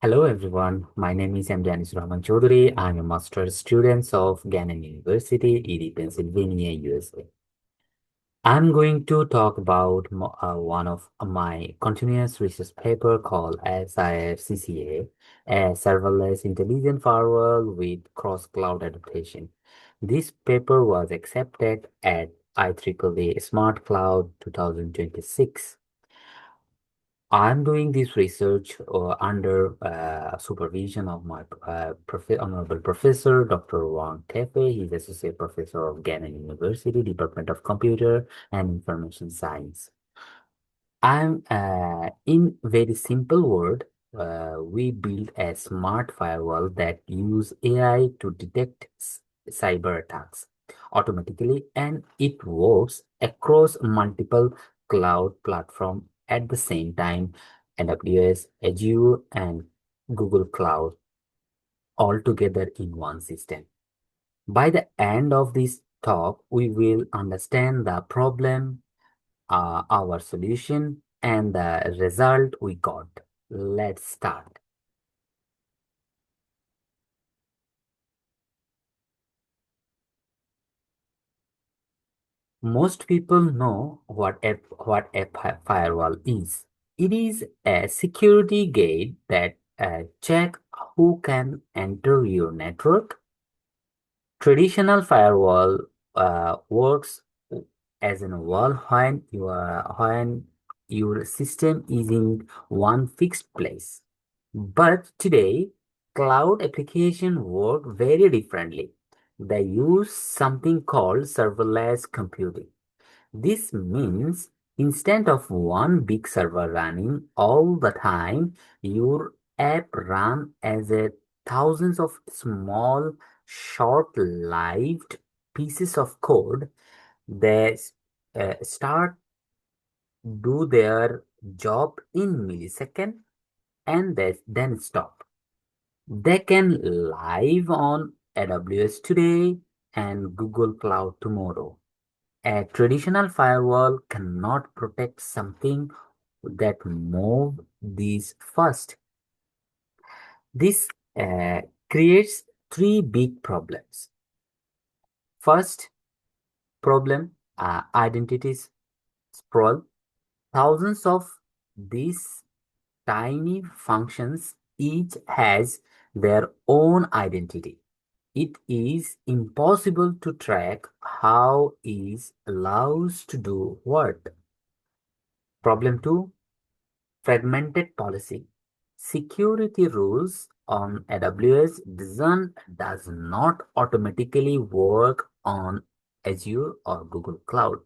Hello everyone, my name is M. Janice Rahman Chaudhary. I'm a master's student of Gannon University, Erie, Pennsylvania, USA. I'm going to talk about one of my continuous research paper called SIFCCA, a Serverless Intelligent Firewall with Cross-Cloud Adaptation. This paper was accepted at IEEE Smart Cloud 2026. I'm doing this research under supervision of my honorable professor, Dr. Wang Tefe. He's associate professor of Gannon University, Department of Computer and Information Science. I'm in very simple word, we build a smart firewall that use AI to detect cyber attacks automatically, and it works across multiple cloud platform at the same time, AWS, Azure, and Google Cloud all together in one system. By the end of this talk, we will understand the problem, our solution, and the result we got. Let's start. Most people know what a firewall is. It is a security gate that check who can enter your network. Traditional firewall works as in a wall when your system is in one fixed place. But today, cloud applications work very differently. They use something called serverless computing. This means instead of one big server running all the time, your app run as a thousands of small, short-lived pieces of code. They start do their job in millisecond and then stop. They can live on AWS today and Google Cloud tomorrow. A traditional firewall cannot protect something that move these first. This uh, creates three big problems. First problem, identities sprawl. Thousands of these tiny functions each has their own identity. It is impossible to track how is allows to do what. Problem 2, fragmented policy. Security rules on AWS does not automatically work on Azure or Google Cloud.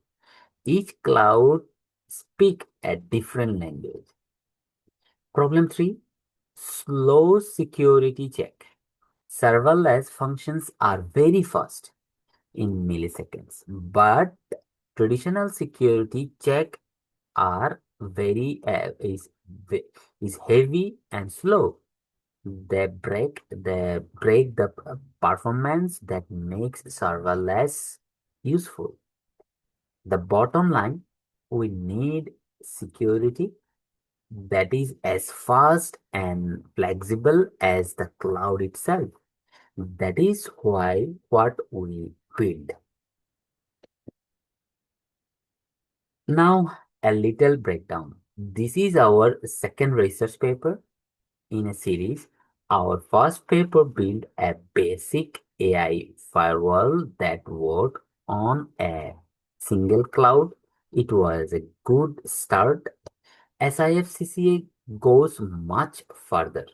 Each cloud speak a different language. Problem 3, slow security check. Serverless functions are very fast in milliseconds, but traditional security check are very is heavy and slow. They break the performance that makes serverless useful. The bottom line, we need security that is as fast and flexible as the cloud itself. That is why what we build. Now, a little breakdown. This is our second research paper in a series. Our first paper built a basic AI firewall that worked on a single cloud. It was a good start. SIFCCA goes much further.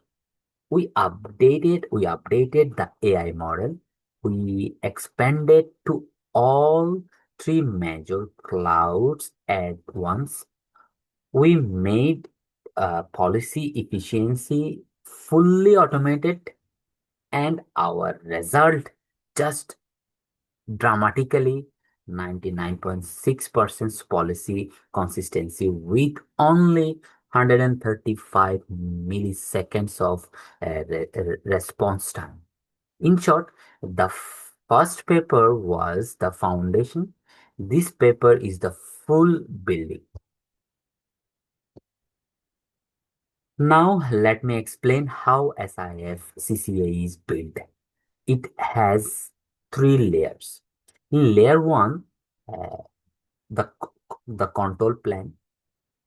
We updated the AI model. We expanded to all three major clouds at once. We made policy efficiency fully automated, and our result just dramatically 99.6% policy consistency with only 135 milliseconds of response time. In short, the first paper was the foundation. This paper is the full building. Now let me explain how SIF CCA is built. It has three layers. In layer 1, uh, the control plane,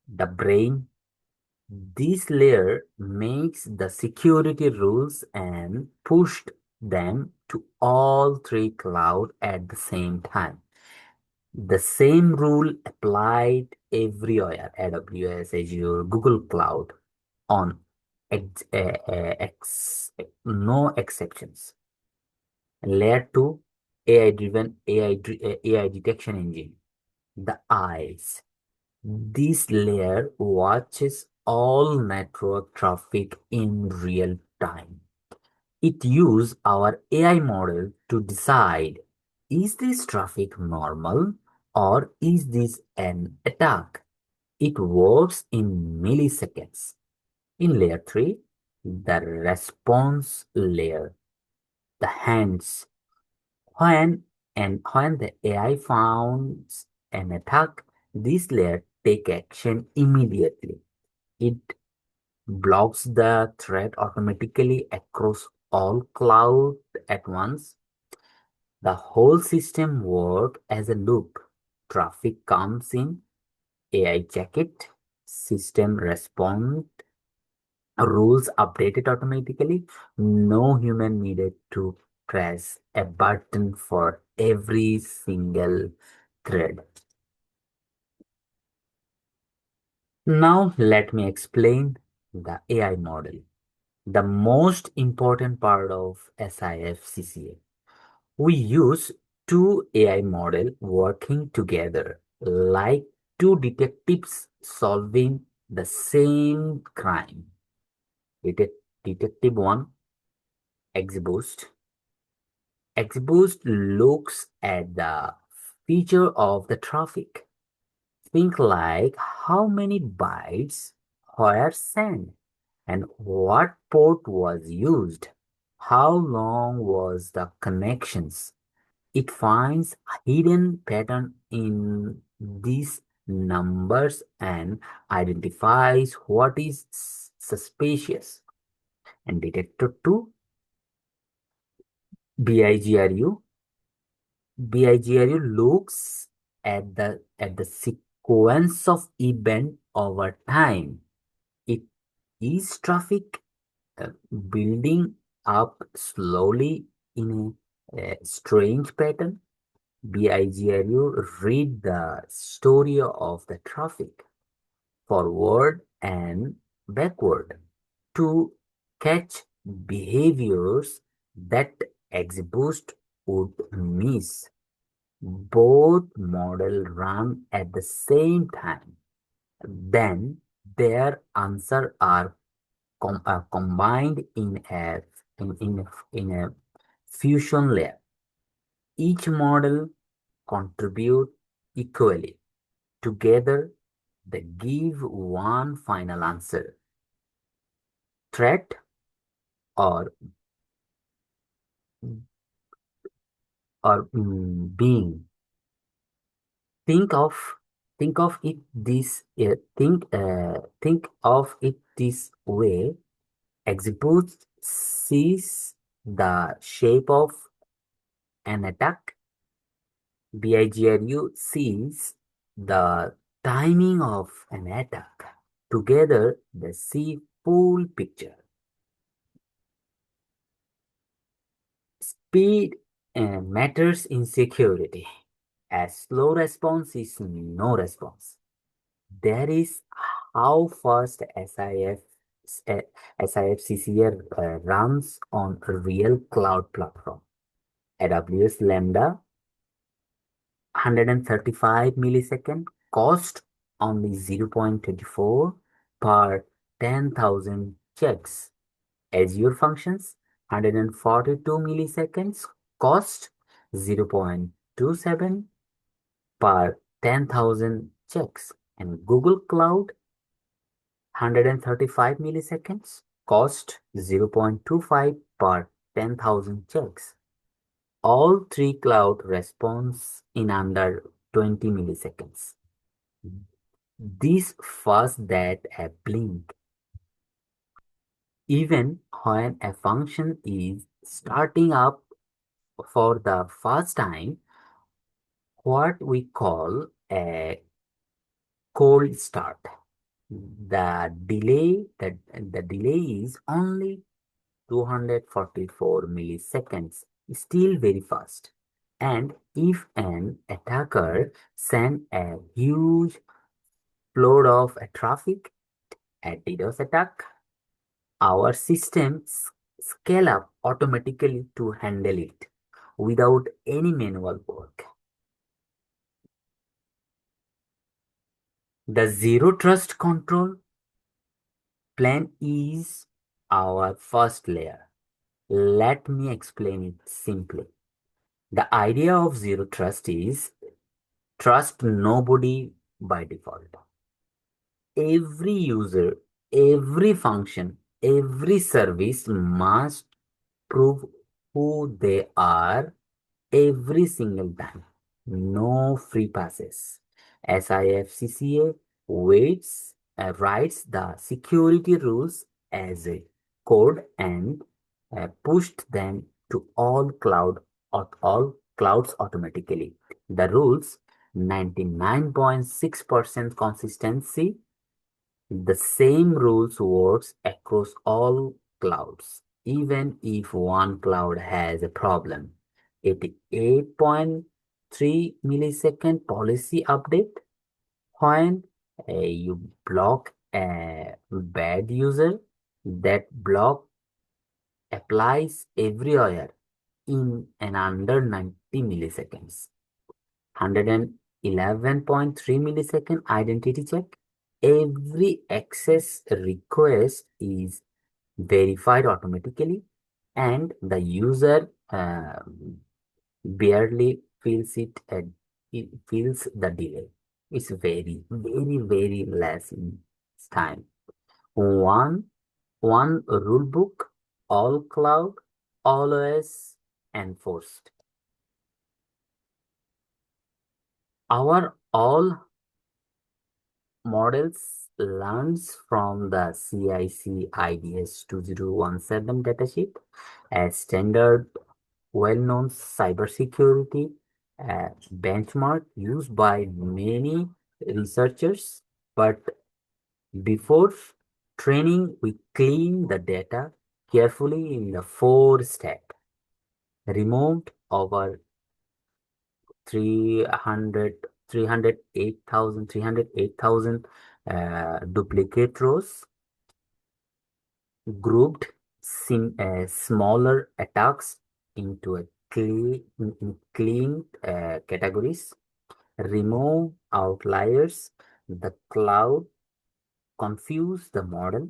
the brain. This layer makes the security rules and pushed them to all three clouds at the same time. The same rule applied everywhere: AWS, Azure, Google Cloud, on no exceptions. Layer 2, AI-driven AI detection engine, the eyes. This layer watches all network traffic in real time. It uses our AI model to decide, is this traffic normal or is this an attack? It works in milliseconds. In layer 3, the response layer, the hands. When the AI finds an attack, this layer take action immediately. It blocks the threat automatically across all cloud at once. The whole system works as a loop. Traffic comes in, AI check it, system respond, rules updated automatically. No human needed to press a button for every single thread. Now let me explain the AI model, the most important part of SIFCCA. We use two AI models working together like two detectives solving the same crime. Detective 1, XBoost. XBoost looks at the feature of the traffic. Think like how many bytes were sent and what port was used. How long was the connections? It finds a hidden pattern in these numbers and identifies what is suspicious. And detector 2, BIGRU. BIGRU looks at the sequence of event over time. It is traffic uh, building up slowly in a strange pattern. BIGRU read the story of the traffic forward and backward to catch behaviors that XBoost would miss. Both models run at the same time. Then their answers are combined in a fusion layer. Each model contribute equally. Together, they give one final answer: threat or being. Think of think of it this think of it this way. Execute sees the shape of an attack. BIGRU sees the timing of an attack. Together, they see full picture. Speed matters in security. A slow response is no response. There is how fast uh, SIFCCA runs on a real cloud platform. AWS Lambda, 135 millisecond, cost only 0.24 per 10,000 checks. Azure functions, 142 milliseconds, cost 0.27 per 10,000 checks. And Google Cloud, 135 milliseconds, cost 0.25 per 10,000 checks. All three cloud response in under 20 milliseconds. This fast that a blink. Even when a function is starting up for the first time, what we call a cold start. The delay is only 244 milliseconds, still very fast. And if an attacker send a huge load of traffic, a DDoS attack, our systems scale up automatically to handle it without any manual work. The zero trust control plan is our first layer. Let me explain it simply. The idea of zero trust is trust nobody by default. Every user, every function, every service must prove who they are every single time. No free passes. SIFCCA writes the security rules as a code and pushed them to all clouds automatically. The rules 99.6% consistency. The same rules works across all clouds, even if one cloud has a problem. 88.3 millisecond policy update when you block a bad user, that block applies everywhere in an under 90 milliseconds. 111.3 millisecond identity check. Every access request is verified automatically and the user barely feels it feels the delay. It's very less in time. One one rule book, all cloud, always enforced. Our all models learns from the CIC IDS 2017 datasheet, a standard well-known cybersecurity benchmark used by many researchers. But before training, we clean the data carefully in the four step. Removed over 300, 308,000 duplicate rows, grouped smaller attacks into a clean categories, remove outliers, the cloud confuse the model,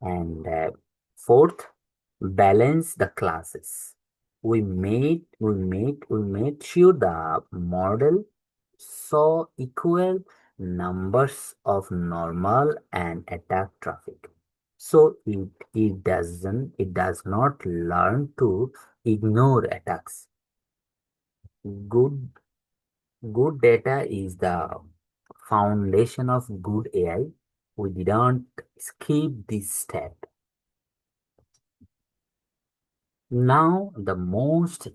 and fourth, balance the classes. We made sure the model saw equal numbers of normal and attack traffic. So it does not learn to ignore attacks. Good good data is the foundation of good AI. We didn't skip this step. Now the most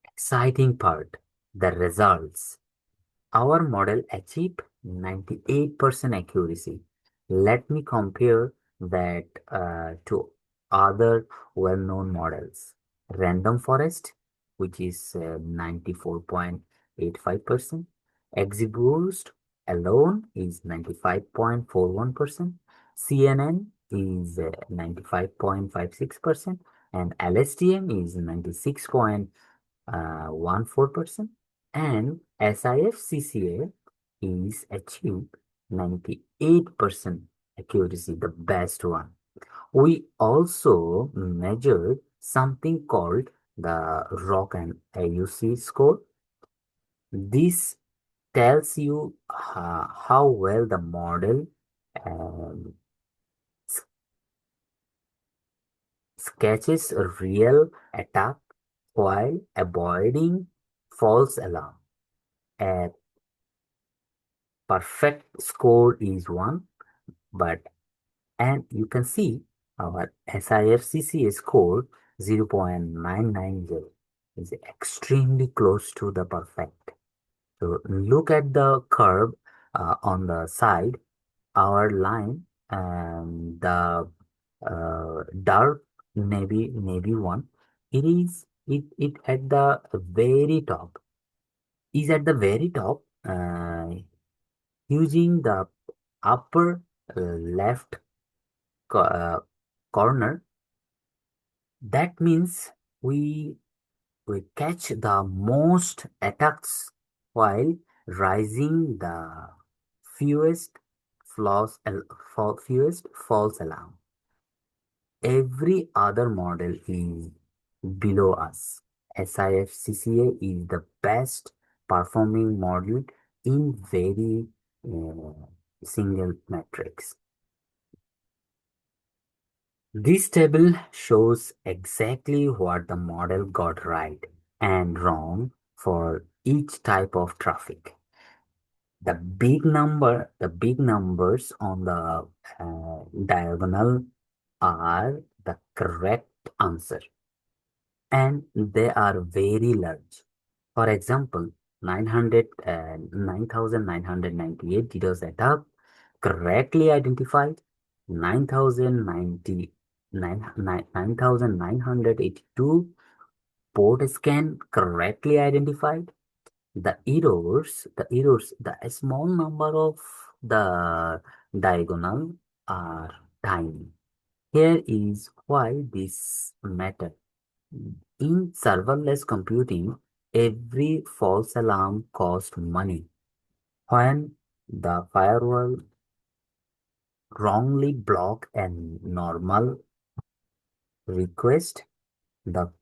exciting part, the results. Our model achieved 98% accuracy. Let me compare that to other well-known models. Random Forest, which is 94.85%. XGBoost alone is 95.41%. CNN is 95.56%. And LSTM is 96.14%. And SIFCCA is achieved 98% accuracy, the best one. We also measured something called the ROC and AUC score. This tells you how well the model um, sketches a real attack while avoiding false alarm. A perfect score is one, but And you can see our SIFCC score 0.990 is extremely close to the perfect. So look at the curve on the side, our line, and the dark navy one. It at the very top. Is at the very top using the upper left corner. That means we we catch the most attacks while rising the fewest fewest false alarm. Every other model is below us. SIFCCA is the best performing model in very single metrics. This table shows exactly what the model got right and wrong for each type of traffic. The big numbers on the diagonal are the correct answer, and they are very large. For example, 9,998 DDoS attack correctly identified, 9,982 port scan correctly identified. The small number of the diagonal are tiny. Here is why this matter. In serverless computing, every false alarm costs money. When the firewall wrongly block a normal request, the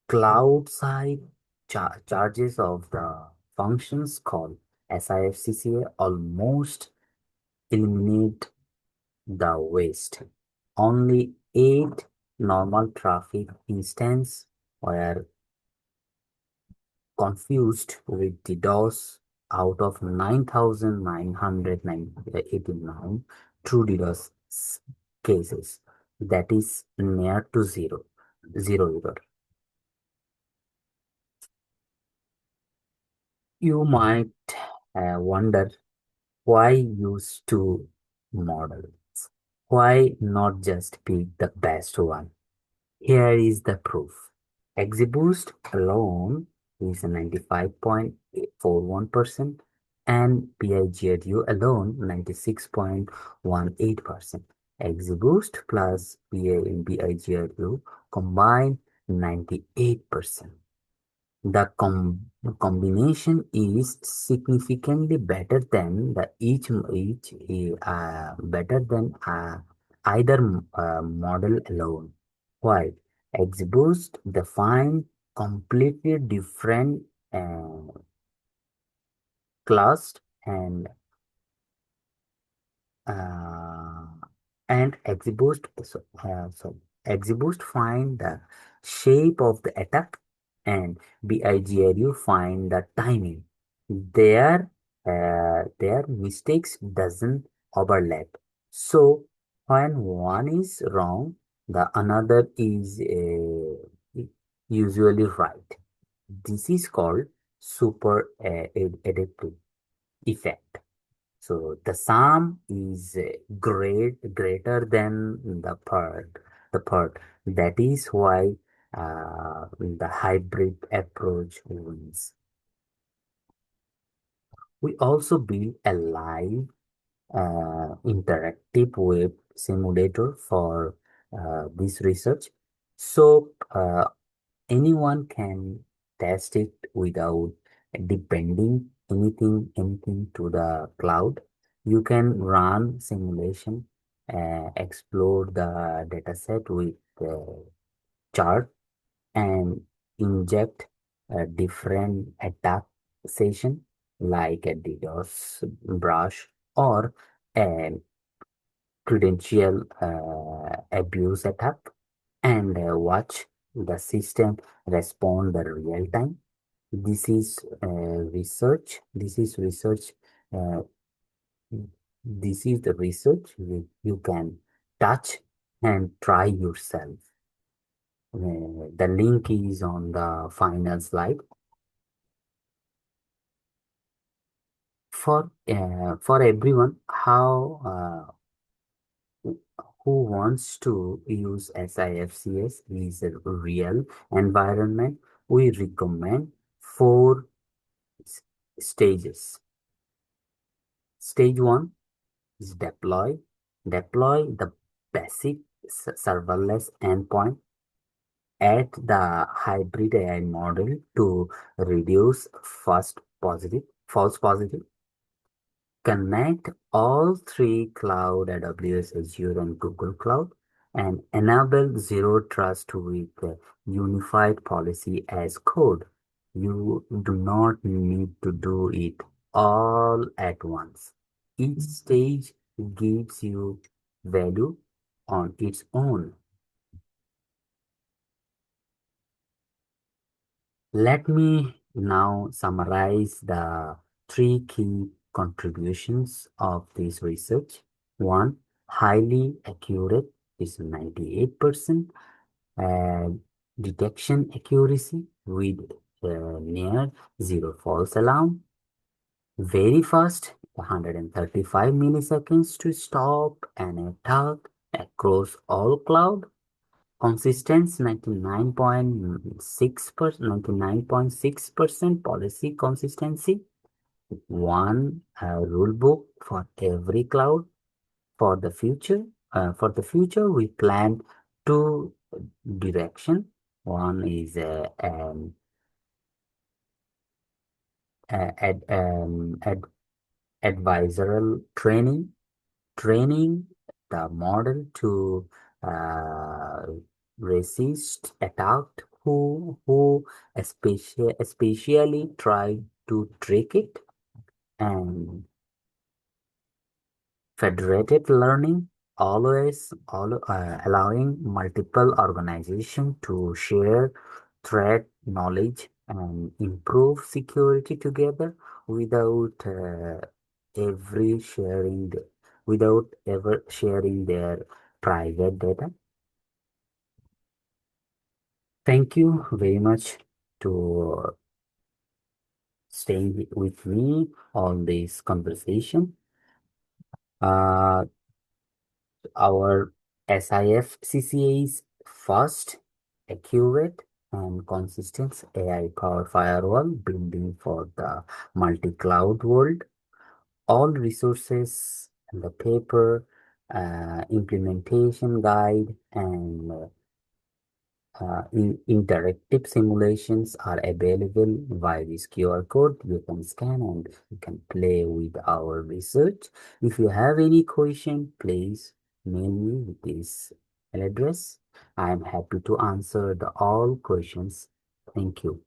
cloud side charges of the functions called SIFCCA almost eliminate the waste. Only 8 normal traffic instances were confused with DDoS out of 9,989 true DDoS cases. That is near to zero. Zero error. You might wonder why use two models? Why not just pick the best one? Here is the proof. XGBoost alone is 95.41% and PIGRU alone 96.18%. XGBoost plus PIGRU combined 98%. The combination is significantly better than the each better than either model alone. Why? XBoost define completely different class and uh, XBoost find the shape of the attack and BIGRU find the timing. Their mistakes doesn't overlap. So when one is wrong, the another is usually right. This is called super adaptive effect. So the sum is greater than the part. That is why the hybrid approach wins. We also build a live interactive web simulator for this research. So anyone can test it without depending anything to the cloud. You can run simulation, explore the dataset with chart and inject a different attack session like a DDoS brush or a credential abuse attack and watch the system respond the real time. This is research. This is research uh, This is the research you can touch and try yourself. The link is on the final slide. For everyone who wants to use SIFCS is a real environment, we recommend four s- stages. Stage one is deploy. Deploy the basic serverless endpoint. Add the hybrid AI model to reduce false positive. Connect all three cloud, AWS, Azure, and Google Cloud, and enable zero trust with unified policy as code. You do not need to do it all at once. Each stage gives you value on its own. Let me now summarize the three key contributions of this research. One, highly accurate is 98%, uh, detection accuracy with near zero false alarm, very fast, 135 milliseconds to stop an attack across all cloud. Consistency 99.6% policy consistency. One rule book for every cloud. For the future, we plan two direction. One is ad, advisoral training the model to uh, resist attack who especially try to trick it, and federated learning allowing multiple organizations to share threat knowledge and improve security together without every sharing without ever sharing their private data. Thank you very much to staying with me on this conversation. Uh, our SIFCCA is fast, accurate, and consistent AI-powered firewall building for the multi-cloud world. All resources and the paper, implementation guide, and interactive simulations are available via this QR code. You can scan and you can play with our research. If you have any question, please mail me with this address. I am happy to answer the all questions. Thank you.